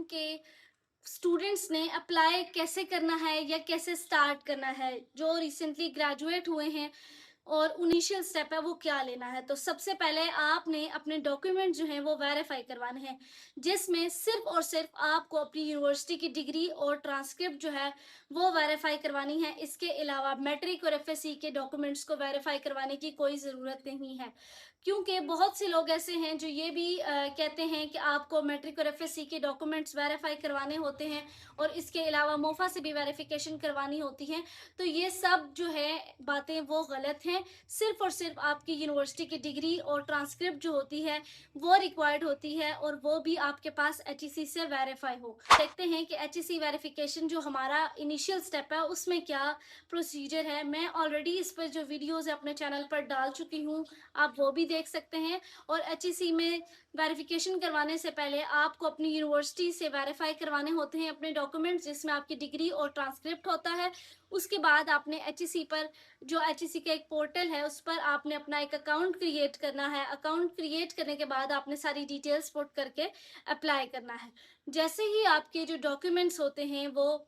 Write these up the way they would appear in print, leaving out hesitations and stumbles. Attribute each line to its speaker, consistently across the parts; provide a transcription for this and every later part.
Speaker 1: के स्टूडेंट्स ने अप्लाई कैसे करना है या कैसे स्टार्ट करना है, जो रिसेंटली ग्रेजुएट हुए हैं और इनिशियल स्टेप है वो क्या लेना है। तो सबसे पहले आपने अपने डॉक्यूमेंट जो हैं वो वेरीफाई करवाने हैं, जिसमें सिर्फ और सिर्फ आपको अपनी यूनिवर्सिटी की डिग्री और ट्रांसक्रिप्ट जो है वो वेरीफाई करवानी है। इसके अलावा मैट्रिक और एफएससी के डॉक्यूमेंट्स को वेरीफाई करवाने की कोई ज़रूरत नहीं है, क्योंकि बहुत से लोग ऐसे हैं जो ये भी कहते हैं कि आपको मैट्रिक और एफएससी के डॉक्यूमेंट्स वेरीफाई करवाने होते हैं और इसके अलावा मोफा से भी वेरिफिकेशन करवानी होती है। तो ये सब जो है बातें वो गलत हैं। सिर्फ और सिर्फ आपकी यूनिवर्सिटी की डिग्री और ट्रांसक्रिप्ट जो होती है वो रिक्वायर्ड होती है, और वो भी आपके पास एचईसी से वेरीफाई हो। देखते हैं कि एचईसी वेरिफिकेशन जो हमारा इनिशियल स्टेप है उसमें क्या प्रोसीजर है। मैं ऑलरेडी इस पर जो वीडियोज़ है अपने चैनल पर डाल चुकी हूँ, आप वो भी देख सकते हैं। और एचईसी में वेरिफिकेशन करवाने से पहले आपको अपनी यूनिवर्सिटी से वेरीफाई करवाने होते हैं अपने डॉक्यूमेंट्स, जिसमें आपकी डिग्री और ट्रांसक्रिप्ट होता है। उसके बाद आपने एचईसी पर, जो एचईसी का एक पोर्टल है, उस पर आपने अपना एक अकाउंट क्रिएट करना है। अकाउंट क्रिएट करने के बाद आपने सारी डिटेल्स पुट करके अप्लाई करना है। जैसे ही आपके जो डॉक्यूमेंट्स होते हैं वो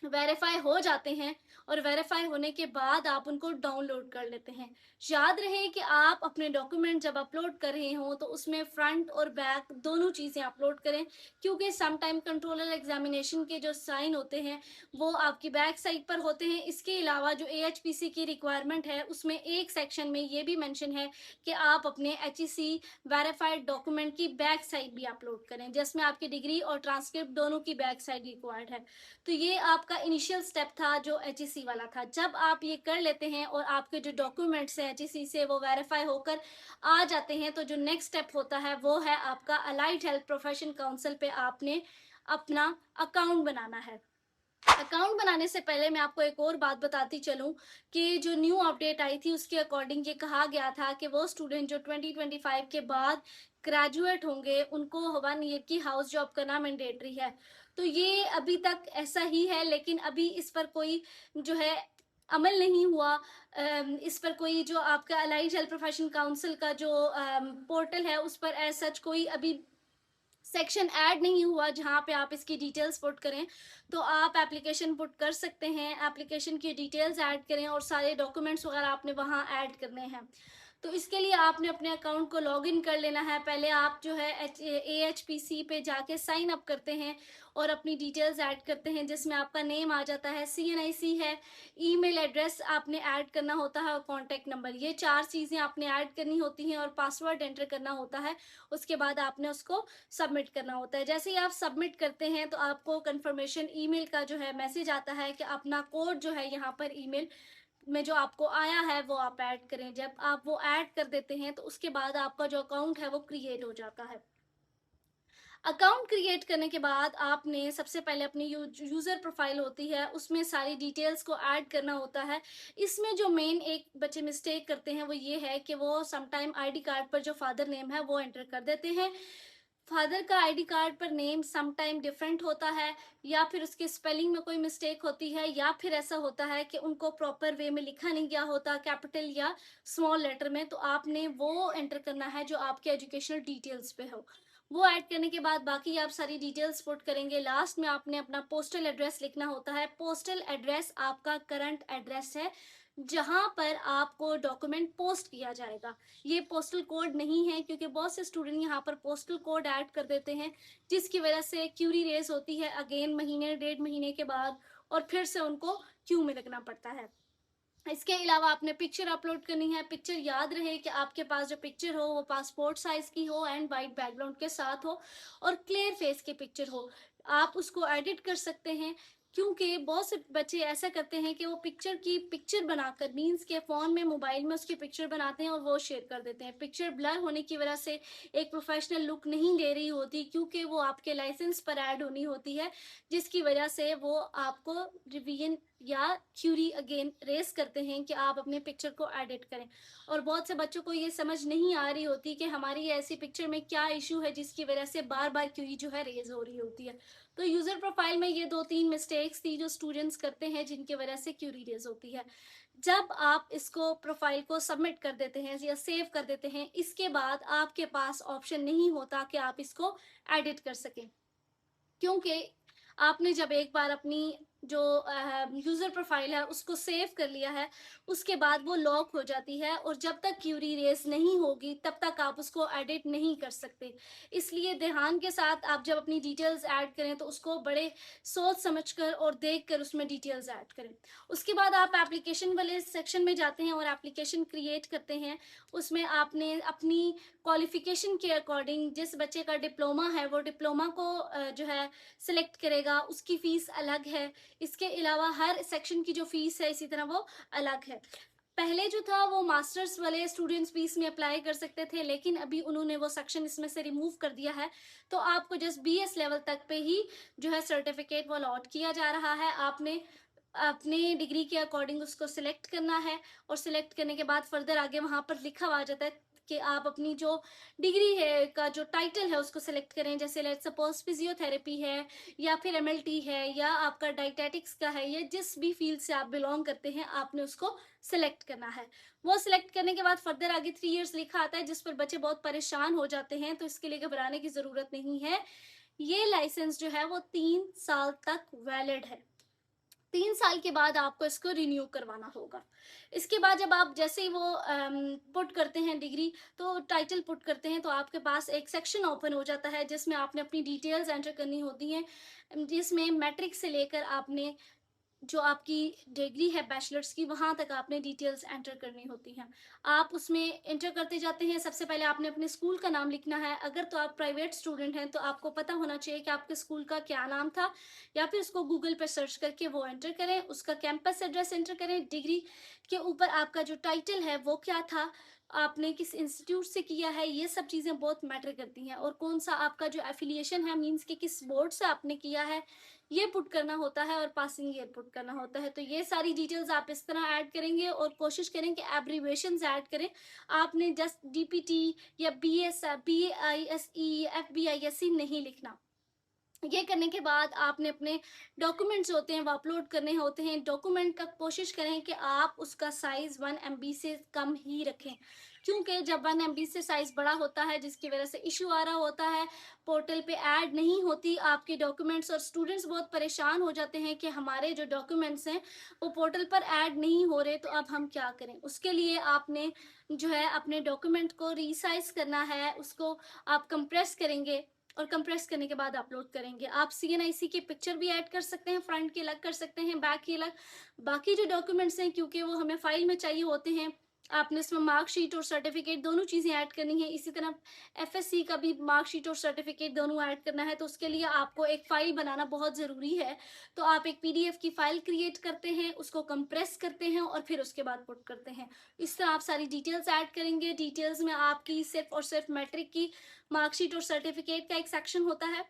Speaker 1: वेरीफाई हो जाते हैं, और वेरीफाई होने के बाद आप उनको डाउनलोड कर लेते हैं। याद रहे कि आप अपने डॉक्यूमेंट जब अपलोड कर रहे हो तो उसमें फ्रंट और बैक दोनों चीज़ें अपलोड करें, क्योंकि सम टाइम कंट्रोलर एग्जामिनेशन के जो साइन होते हैं वो आपकी बैक साइड पर होते हैं। इसके अलावा जो एएचपीसी की रिक्वायरमेंट है उसमें एक सेक्शन में ये भी मेंशन है कि आप अपने एचईसी वेरीफाइड डॉक्यूमेंट की बैक साइड भी अपलोड करें, जिसमें आपकी डिग्री और ट्रांसक्रिप्ट दोनों की बैक साइड रिक्वायर्ड है। तो ये आपका इनिशियल स्टेप था जो एचईसी वाला था। जब आप ये कर लेते हैं और आपके जो डॉक्यूमेंट्स हैं एचईसी से वो वेरीफाई होकर आ जाते हैं, तो जो नेक्स्ट स्टेप होता है वो है आपका अलाइड हेल्थ प्रोफेशन काउंसिल पे आपने अपना अकाउंट बनाना है। अकाउंट बनाने से पहले मैं आपको एक और बात बताती चलूं कि जो न्यू अपडेट आई थी उसके अकॉर्डिंग ये कहा गया था कि वो स्टूडेंट जो 2025 के बाद ग्रेजुएट होंगे उनको 1 ईयर की हाउस जॉब करना मैंडेटरी है। तो ये अभी तक ऐसा ही है, लेकिन अभी इस पर कोई जो है अमल नहीं हुआ। इस पर कोई जो आपका अलाइड हेल्थ प्रोफेशन काउंसिल का जो पोर्टल है उस पर एज सच कोई अभी सेक्शन ऐड नहीं हुआ जहाँ पे आप इसकी डिटेल्स पुट करें। तो आप एप्लीकेशन पुट कर सकते हैं, एप्लीकेशन की डिटेल्स ऐड करें और सारे डॉक्यूमेंट्स वगैरह आपने वहाँ ऐड करने हैं। तो इसके लिए आपने अपने अकाउंट को लॉगिन कर लेना है। पहले आप जो है एएचपीसी पे जाके साइन अप करते हैं और अपनी डिटेल्स ऐड करते हैं, जिसमें आपका नेम आ जाता है, सीएनआईसी है, ईमेल एड्रेस आपने ऐड करना होता है और कॉन्टैक्ट नंबर। ये 4 चीज़ें आपने ऐड करनी होती हैं और पासवर्ड एंटर करना होता है। उसके बाद आपने उसको सबमिट करना होता है। जैसे ही आप सबमिट करते हैं तो आपको कंफर्मेशन ईमेल का जो है मैसेज आता है कि अपना कोड जो है यहाँ पर ईमेल में जो आपको आया है वो आप ऐड करें। जब आप वो ऐड कर देते हैं तो उसके बाद आपका जो अकाउंट है वो क्रिएट हो जाता है। अकाउंट क्रिएट करने के बाद आपने सबसे पहले अपनी यूज़र प्रोफाइल होती है उसमें सारी डिटेल्स को ऐड करना होता है। इसमें जो मेन एक बच्चे मिस्टेक करते हैं वो ये है कि वो समटाइम आईडी कार्ड पर जो फादर नेम है वो एंटर कर देते हैं। फादर का आईडी कार्ड पर नेम सम टाइम डिफरेंट होता है, या फिर उसके स्पेलिंग में कोई मिस्टेक होती है, या फिर ऐसा होता है कि उनको प्रॉपर वे में लिखा नहीं गया होता कैपिटल या स्मॉल लेटर में। तो आपने वो एंटर करना है जो आपके एजुकेशनल डिटेल्स पे हो। वो ऐड करने के बाद बाकी आप सारी डिटेल्स पुट करेंगे। लास्ट में आपने अपना पोस्टल एड्रेस लिखना होता है। पोस्टल एड्रेस आपका करंट एड्रेस है जहां पर आपको डॉक्यूमेंट पोस्ट किया जाएगा। ये पोस्टल कोड नहीं है, क्योंकि बहुत से स्टूडेंट यहाँ पर पोस्टल कोड ऐड कर देते हैं, जिसकी वजह से क्यूरी रेस होती है अगेन महीने 1.5 महीने के बाद, और फिर से उनको क्यू में लगना पड़ता है। इसके अलावा आपने पिक्चर अपलोड करनी है। पिक्चर याद रहे कि आपके पास जो पिक्चर हो वो पासपोर्ट साइज की हो एंड वाइट बैकग्राउंड के साथ हो और क्लियर फेस की पिक्चर हो। आप उसको एडिट कर सकते हैं, क्योंकि बहुत से बच्चे ऐसा करते हैं कि वो पिक्चर की पिक्चर बनाकर मीन्स के फ़ोन में मोबाइल में उसकी पिक्चर बनाते हैं और वो शेयर कर देते हैं। पिक्चर ब्लर होने की वजह से एक प्रोफेशनल लुक नहीं दे रही होती, क्योंकि वो आपके लाइसेंस पर ऐड होनी होती है, जिसकी वजह से वो आपको रिवीजन या क्यूरी अगेन रेस करते हैं कि आप अपने पिक्चर को एडिट करें। और बहुत से बच्चों को ये समझ नहीं आ रही होती कि हमारी ऐसी पिक्चर में क्या इशू है जिसकी वजह से बार बार क्यूरी जो है रेज हो रही होती है। तो यूजर प्रोफाइल में ये 2-3 मिस्टेक्स थी जो स्टूडेंट्स करते हैं, जिनकी वजह से क्यूरी रेज होती है। जब आप इसको प्रोफाइल को सबमिट कर देते हैं या सेव कर देते हैं, इसके बाद आपके पास ऑप्शन नहीं होता कि आप इसको एडिट कर सकें। क्योंकि आपने जब एक बार अपनी जो यूज़र प्रोफाइल है उसको सेव कर लिया है, उसके बाद वो लॉक हो जाती है और जब तक क्यूरी रेज़ नहीं होगी तब तक आप उसको एडिट नहीं कर सकते। इसलिए ध्यान के साथ आप जब अपनी डिटेल्स ऐड करें तो उसको बड़े सोच समझ कर और देख कर उसमें डिटेल्स ऐड करें। उसके बाद आप एप्लीकेशन वाले सेक्शन में जाते हैं और एप्लीकेशन क्रिएट करते हैं। उसमें आपने अपनी क्वालिफ़िकेशन के अकॉर्डिंग, जिस बच्चे का डिप्लोमा है वो डिप्लोमा को जो है सिलेक्ट करेगा, उसकी फ़ीस अलग है। इसके अलावा हर सेक्शन की जो फ़ीस है इसी तरह वो अलग है। पहले जो था वो मास्टर्स वाले स्टूडेंट्स भी इसमें अप्लाई कर सकते थे, लेकिन अभी उन्होंने वो सेक्शन इसमें से रिमूव कर दिया है। तो आपको जस्ट बीएस लेवल तक पे ही जो है सर्टिफ़िकेट वो अलॉट किया जा रहा है। आपने अपने डिग्री के अकॉर्डिंग उसको सिलेक्ट करना है और सिलेक्ट करने के बाद फर्दर आगे वहाँ पर लिखा हुआ आ जाता है कि आप अपनी जो डिग्री है का जो टाइटल है उसको सिलेक्ट करें। जैसे लेट्स सपोज फिजियोथेरेपी है या फिर एमएलटी है या आपका डाइटेटिक्स का है या जिस भी फील्ड से आप बिलोंग करते हैं आपने उसको सिलेक्ट करना है। वो सिलेक्ट करने के बाद फर्दर आगे 3 इयर्स लिखा आता है, जिस पर बच्चे बहुत परेशान हो जाते हैं, तो इसके लिए घबराने की ज़रूरत नहीं है। ये लाइसेंस जो है वो 3 साल तक वैलिड है। 3 साल के बाद आपको इसको रिन्यू करवाना होगा। इसके बाद जब आप जैसे ही वो पुट करते हैं डिग्री, तो टाइटल पुट करते हैं तो आपके पास एक सेक्शन ओपन हो जाता है जिसमें आपने अपनी डिटेल्स एंटर करनी होती हैं। जिसमें मैट्रिक से लेकर आपने जो आपकी डिग्री है बैचलर्स की वहाँ तक आपने डिटेल्स एंटर करनी होती हैं। आप उसमें एंटर करते जाते हैं। सबसे पहले आपने अपने स्कूल का नाम लिखना है। अगर तो आप प्राइवेट स्टूडेंट हैं तो आपको पता होना चाहिए कि आपके स्कूल का क्या नाम था, या फिर उसको गूगल पे सर्च करके वो एंटर करें। उसका कैंपस एड्रेस एंटर करें। डिग्री के ऊपर आपका जो टाइटल है वो क्या था, आपने किस इंस्टीट्यूट से किया है, ये सब चीज़ें बहुत मैटर करती हैं। और कौन सा आपका जो एफिलिएशन है, मीन्स कि किस बोर्ड से आपने किया है, ये पुट करना होता है और पासिंग ईयर पुट करना होता है। तो ये सारी डिटेल्स आप इस तरह ऐड करेंगे और कोशिश करें कि एब्रीविएशंस ऐड करें। आपने जस्ट डीपीटी या बीआईएसई एफबीआईएसई नहीं लिखना। ये करने के बाद आपने अपने डॉक्यूमेंट्स होते हैं वो अपलोड करने होते हैं। डॉक्यूमेंट का कोशिश करें कि आप उसका साइज़ 1 MB से कम ही रखें, क्योंकि जब 1 MB से साइज़ बड़ा होता है जिसकी वजह से इशू आ रहा होता है, पोर्टल पे ऐड नहीं होती आपके डॉक्यूमेंट्स और स्टूडेंट्स बहुत परेशान हो जाते हैं कि हमारे जो डॉक्यूमेंट्स हैं वो पोर्टल पर ऐड नहीं हो रहे, तो अब हम क्या करें। उसके लिए आपने जो है अपने डॉक्यूमेंट को रीसाइज करना है, उसको आप कंप्रेस करेंगे और कंप्रेस करने के बाद अपलोड करेंगे। आप सीएनआईसी की पिक्चर भी ऐड कर सकते हैं, फ्रंट की अलग कर सकते हैं, बैक की अलग। बाकी जो डॉक्यूमेंट्स हैं क्योंकि वो हमें फाइल में चाहिए होते हैं, आपने इसमें मार्कशीट और सर्टिफिकेट दोनों चीज़ें ऐड करनी है। इसी तरह एफएससी का भी मार्कशीट और सर्टिफिकेट दोनों ऐड करना है, तो उसके लिए आपको एक फाइल बनाना बहुत ज़रूरी है। तो आप एक पीडीएफ की फाइल क्रिएट करते हैं, उसको कंप्रेस करते हैं और फिर उसके बाद पुट करते हैं। इस तरह आप सारी डिटेल्स ऐड करेंगे। डिटेल्स में आपकी सिर्फ और सिर्फ मैट्रिक की मार्कशीट और सर्टिफिकेट का एक सेक्शन होता है,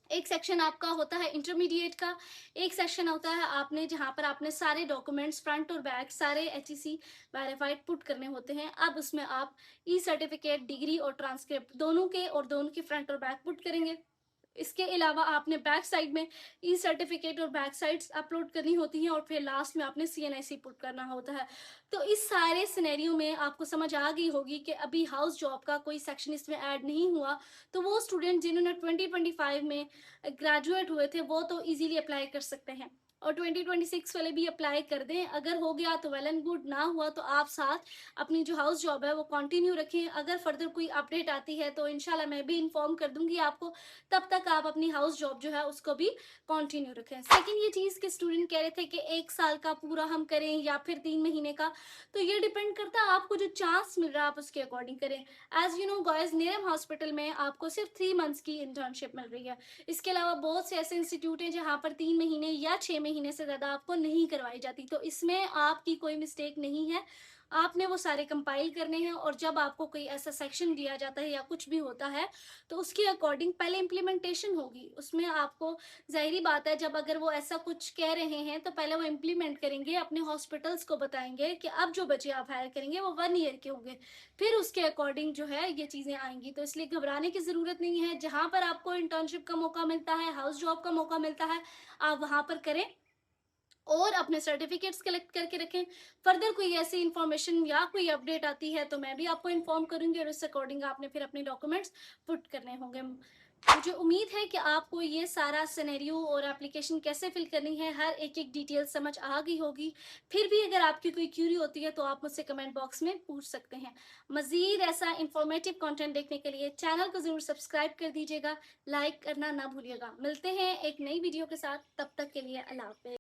Speaker 1: एक सेक्शन आपका होता है इंटरमीडिएट का, एक सेक्शन होता है आपने जहाँ पर आपने सारे डॉक्यूमेंट्स फ्रंट और बैक सारे एचईसी वेरीफाइड पुट करने होते हैं। अब उसमें आप ई सर्टिफिकेट, डिग्री और ट्रांसक्रिप्ट दोनों के और दोनों की फ्रंट और बैक पुट करेंगे। इसके अलावा आपने बैक साइड में ई सर्टिफिकेट और बैक साइड्स अपलोड करनी होती हैं और फिर लास्ट में आपने सीएनआईसी पुट करना होता है। तो इस सारे सिनेरियो में आपको समझ आ गई होगी कि अभी हाउस जॉब का कोई सेक्शन इसमें ऐड नहीं हुआ, तो वो स्टूडेंट जिन्होंने 2025 में ग्रेजुएट हुए थे वो तो इजीली अप्लाई कर सकते हैं और 2026 वाले भी अप्लाई कर दें। अगर हो गया तो वेल एंड गुड, ना हुआ तो आप साथ अपनी जो हाउस जॉब है वो कंटिन्यू रखें। अगर फर्दर कोई अपडेट आती है तो इंशाल्लाह मैं भी इन्फॉर्म कर दूंगी आपको। तब तक आप अपनी हाउस जॉब जो है उसको भी कंटिन्यू रखें। सेकंड ये चीज़ कि स्टूडेंट कह रहे थे कि 1 साल का पूरा हम करें या फिर 3 महीने का, तो ये डिपेंड करता है आपको जो चांस मिल रहा है आप उसके अकॉर्डिंग करें। एज यू नो गाइस, नेरम हॉस्पिटल में आपको सिर्फ 3 मंथ्स की इंटर्नशिप मिल रही है। इसके अलावा बहुत से ऐसे इंस्टीट्यूट हैं जहाँ पर 3 महीने या 6 महीने से ज़्यादा आपको नहीं करवाई जाती, तो इसमें आपकी कोई मिस्टेक नहीं है। आपने वो सारे कंपाइल करने हैं और जब आपको कोई ऐसा सेक्शन दिया जाता है या कुछ भी होता है तो उसके अकॉर्डिंग पहले इम्प्लीमेंटेशन होगी। उसमें आपको ज़ाहिरी बात है, जब अगर वो ऐसा कुछ कह रहे हैं तो पहले वो इम्प्लीमेंट करेंगे, अपने हॉस्पिटल्स को बताएंगे कि अब जो बच्चे आप हायर करेंगे वो 1 ईयर के होंगे, फिर उसके अकॉर्डिंग जो है ये चीज़ें आएंगी। तो इसलिए घबराने की ज़रूरत नहीं है। जहाँ पर आपको इंटर्नशिप का मौका मिलता है, हाउस जॉब का मौका मिलता है, आप वहाँ पर करें और अपने सर्टिफिकेट्स कलेक्ट करके रखें। फर्दर कोई ऐसी इन्फॉर्मेशन या कोई अपडेट आती है तो मैं भी आपको इन्फॉर्म करूंगी और इस अकॉर्डिंग आपने फिर अपने डॉक्यूमेंट्स पुट करने होंगे। मुझे उम्मीद है कि आपको ये सारा सिनेरियो और एप्लीकेशन कैसे फिल करनी है, हर एक-एक डिटेल समझ आ गई होगी। फिर भी अगर आपकी कोई क्यूरी होती है तो आप मुझसे कमेंट बॉक्स में पूछ सकते हैं। मज़ीद ऐसा इन्फॉर्मेटिव कंटेंट देखने के लिए चैनल को ज़रूर सब्सक्राइब कर दीजिएगा, लाइक करना ना भूलिएगा। मिलते हैं एक नई वीडियो के साथ, तब तक के लिए अल्लाह हाफ़िज़।